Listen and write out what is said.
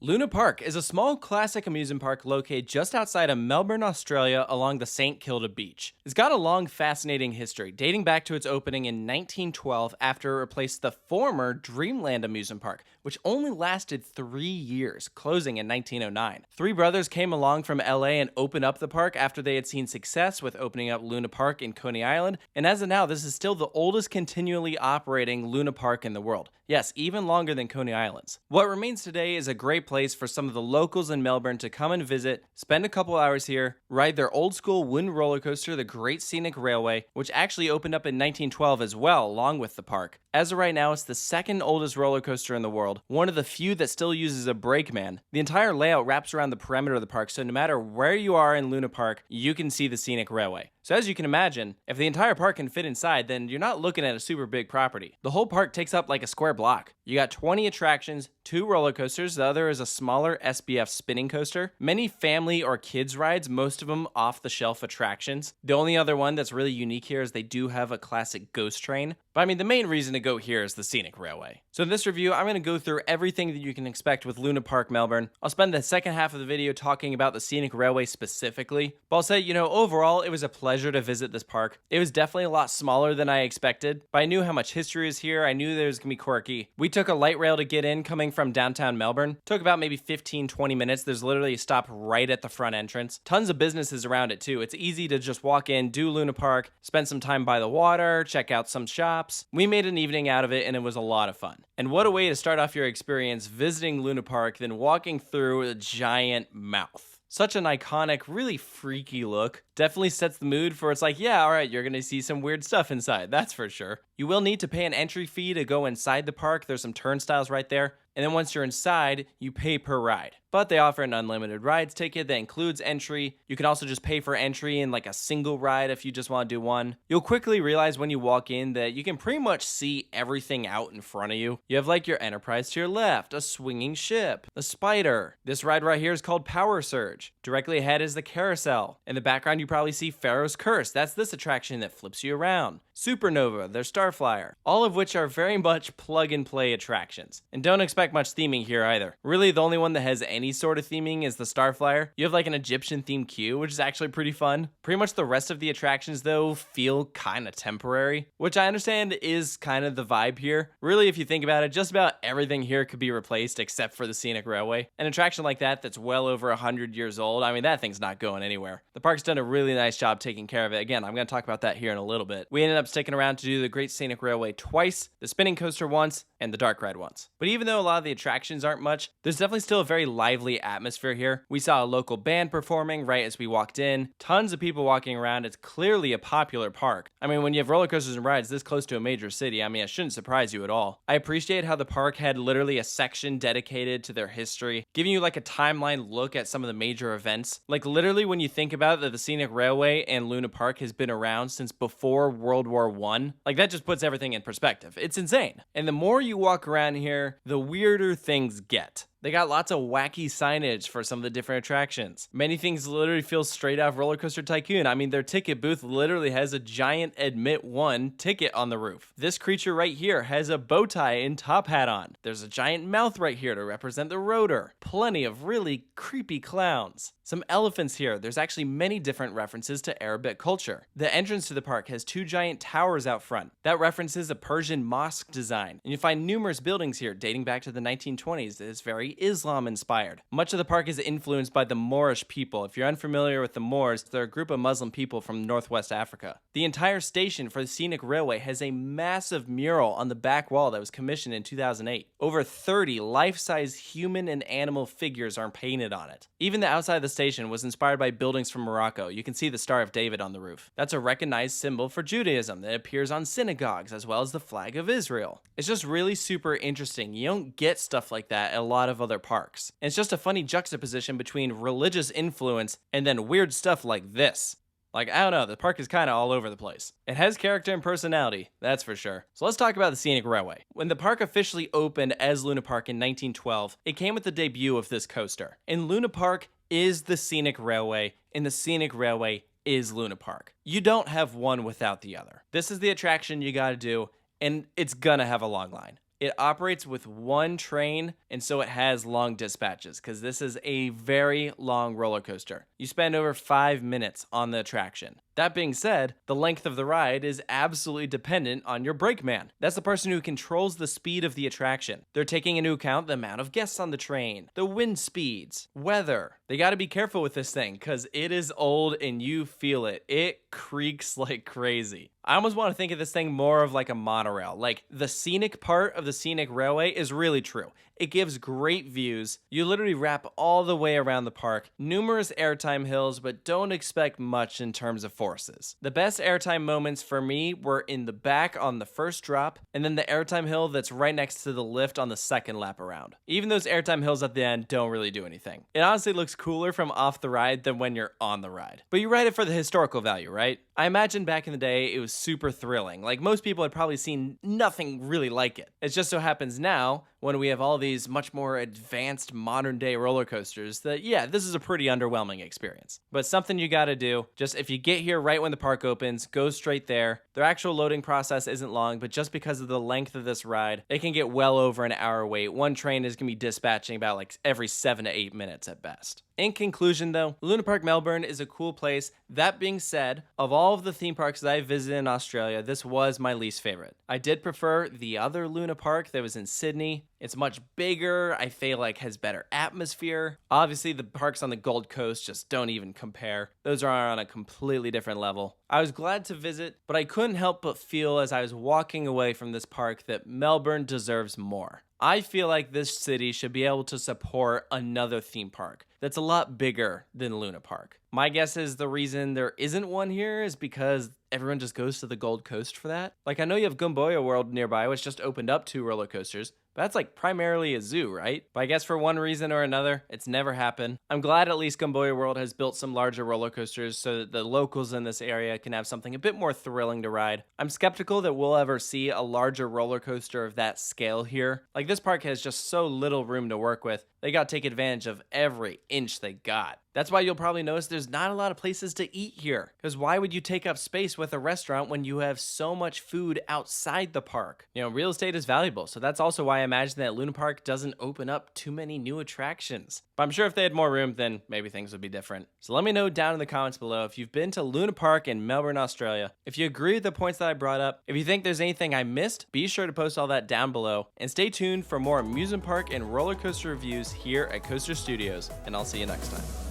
Luna Park is a small classic amusement park located just outside of Melbourne, Australia, along the St. Kilda beach. It's got a long, fascinating history, dating back to its opening in 1912 after it replaced the former Dreamland amusement park, which only lasted 3 years, closing in 1909. Three brothers came along from LA and opened up the park after they had seen success with opening up Luna Park in Coney Island, and as of now, this is still the oldest continually operating Luna Park in the world. Yes, even longer than Coney Island's. What remains today is a great place for some of the locals in Melbourne to come and visit, spend a couple hours here, ride their old school wooden roller coaster, the Great Scenic Railway, which actually opened up in 1912 as well, along with the park. As of right now, it's the second oldest roller coaster in the world, one of the few that still uses a brakeman. The entire layout wraps around the perimeter of the park, so no matter where you are in Luna Park, you can see the Scenic Railway. So as you can imagine, if the entire park can fit inside, then you're not looking at a super big property. The whole park takes up like a square block. You got 20 attractions, 2 roller coasters, the other is a smaller SBF spinning coaster, many family or kids rides, most of them off-the-shelf attractions. The only other one that's really unique here is they do have a classic ghost train. But I mean, the main reason to go here is the Scenic Railway. So in this review, I'm going to go through everything that you can expect with Luna Park Melbourne. I'll spend the second half of the video talking about the Scenic Railway specifically. But I'll say, overall, it was a pleasure to visit this park. It was definitely a lot smaller than I expected, but I knew how much history is here. I knew there was going to be quirky. We took a light rail to get in coming from downtown Melbourne. Took about maybe 15-20 minutes. There's literally a stop right at the front entrance. Tons of businesses around it too. It's easy to just walk in, do Luna Park, spend some time by the water, check out some shops. We made an evening out of it and it was a lot of fun. And what a way to start off your experience visiting Luna Park than walking through a giant mouth. Such an iconic, really freaky look. Definitely sets the mood for it's like, yeah, alright, you're gonna see some weird stuff inside, that's for sure. You will need to pay an entry fee to go inside the park. There's some turnstiles right there. And then once you're inside, you pay per ride. But they offer an unlimited rides ticket that includes entry. You can also just pay for entry in like a single ride if you just want to do one. You'll quickly realize when you walk in that you can pretty much see everything out in front of you. You have like your Enterprise to your left, a swinging ship, a spider. This ride right here is called Power Surge. Directly ahead is the carousel. In the background, you probably see Pharaoh's Curse. That's this attraction that flips you around. Supernova, their Starflyer. All of which are very much plug-and-play attractions. And don't expect much theming here either. Really, the only one that has any sort of theming is the Starflyer. You have like an Egyptian themed queue, which is actually pretty fun. Pretty much the rest of the attractions though feel kind of temporary, which I understand is kind of the vibe here. Really, if you think about it, just about everything here could be replaced except for the Scenic Railway. An attraction like that that's well over 100 years old, I mean, that thing's not going anywhere. The park's done a really nice job taking care of it. Again, I'm going to talk about that here in a little bit. We ended up sticking around to do the Great Scenic Railway twice, the spinning coaster once, and the dark ride once. But even though a lot of the attractions aren't much, there's definitely still a very lively atmosphere here. We saw a local band performing right as we walked in, tons of people walking around. It's clearly a popular park. I mean, when you have roller coasters and rides this close to a major city, I mean, it shouldn't surprise you at all. I appreciate how the park had literally a section dedicated to their history, giving you like a timeline look at some of the major events. Like literally when you think about it, that the Scenic Railway and Luna Park has been around since before World War I, like that just puts everything in perspective. It's insane. And the more you walk around here, the weirder things get. They got lots of wacky signage for some of the different attractions. Many things literally feel straight out of Roller Coaster Tycoon. I mean, their ticket booth literally has a giant Admit 1 ticket on the roof. This creature right here has a bow tie and top hat on. There's a giant mouth right here to represent the rotor. Plenty of really creepy clowns. Some elephants here. There's actually many different references to Arabic culture. The entrance to the park has 2 giant towers out front. That references a Persian mosque design. And you find numerous buildings here dating back to the 1920s that is very Islam inspired. Much of the park is influenced by the Moorish people. If you're unfamiliar with the Moors, they're a group of Muslim people from Northwest Africa. The entire station for the Scenic Railway has a massive mural on the back wall that was commissioned in 2008. Over 30 life-size human and animal figures are painted on it. Even the outside of the station was inspired by buildings from Morocco. You can see the Star of David on the roof. That's a recognized symbol for Judaism that appears on synagogues as well as the flag of Israel. It's just really super interesting. You don't get stuff like that at a lot of other parks. And it's just a funny juxtaposition between religious influence and then weird stuff like this. Like, I don't know, the park is kind of all over the place. It has character and personality, that's for sure. So let's talk about the Scenic Railway. When the park officially opened as Luna Park in 1912, it came with the debut of this coaster. And Luna Park is the Scenic Railway, and the Scenic Railway is Luna Park. You don't have one without the other. This is the attraction you gotta do, and it's gonna have a long line. it operates with one train, and so it has long dispatches because this is a very long roller coaster. You spend over 5 minutes on the attraction. That being said, the length of the ride is absolutely dependent on your brakeman. That's the person who controls the speed of the attraction. They're taking into account the amount of guests on the train, the wind speeds, weather. They got to be careful with this thing because it is old and you feel it. It creaks like crazy. I almost want to think of this thing more of like a monorail. Like the scenic part of the scenic railway is really true. It gives great views. You literally wrap all the way around the park. Numerous airtime hills, but don't expect much in terms of forces. The best airtime moments for me were in the back on the first drop, and then the airtime hill that's right next to the lift on the second lap around. Even those airtime hills at the end don't really do anything. It honestly looks cooler from off the ride than when you're on the ride. But you ride it for the historical value, right? I imagine back in the day it was super thrilling. Like most people had probably seen nothing really like it. It just so happens now, when we have all these much more advanced modern day roller coasters, that yeah, this is a pretty underwhelming experience. But something you gotta do, just if you get here right when the park opens, go straight there. Their actual loading process isn't long, but just because of the length of this ride, it can get well over an hour wait. One train is gonna be dispatching about like every 7 to 8 minutes at best. In conclusion though, Luna Park Melbourne is a cool place. That being said, of all of the theme parks that I visited in Australia, this was my least favorite. I did prefer the other Luna Park that was in Sydney. It's much bigger, I feel like has better atmosphere. Obviously the parks on the Gold Coast just don't even compare. Those are on a completely different level. I was glad to visit, but I couldn't help but feel as I was walking away from this park that Melbourne deserves more. I feel like this city should be able to support another theme park that's a lot bigger than Luna Park. My guess is the reason there isn't one here is because everyone just goes to the Gold Coast for that. Like I know you have Gimbal World nearby, which just opened up 2 roller coasters, but that's like primarily a zoo, right? But I guess for one reason or another, it's never happened. I'm glad at least Gimbal World has built some larger roller coasters so that the locals in this area can have something a bit more thrilling to ride. I'm skeptical that we'll ever see a larger roller coaster of that scale here. Like this park has just so little room to work with. They gotta take advantage of every inch they got. That's why you'll probably notice there's not a lot of places to eat here. Because why would you take up space with a restaurant when you have so much food outside the park? You know, real estate is valuable, so that's also why I imagine that Luna Park doesn't open up too many new attractions. But I'm sure if they had more room, then maybe things would be different. So let me know down in the comments below if you've been to Luna Park in Melbourne, Australia. If you agree with the points that I brought up, if you think there's anything I missed, be sure to post all that down below. And stay tuned for more amusement park and roller coaster reviews here at Coaster Studios. And I'll see you next time.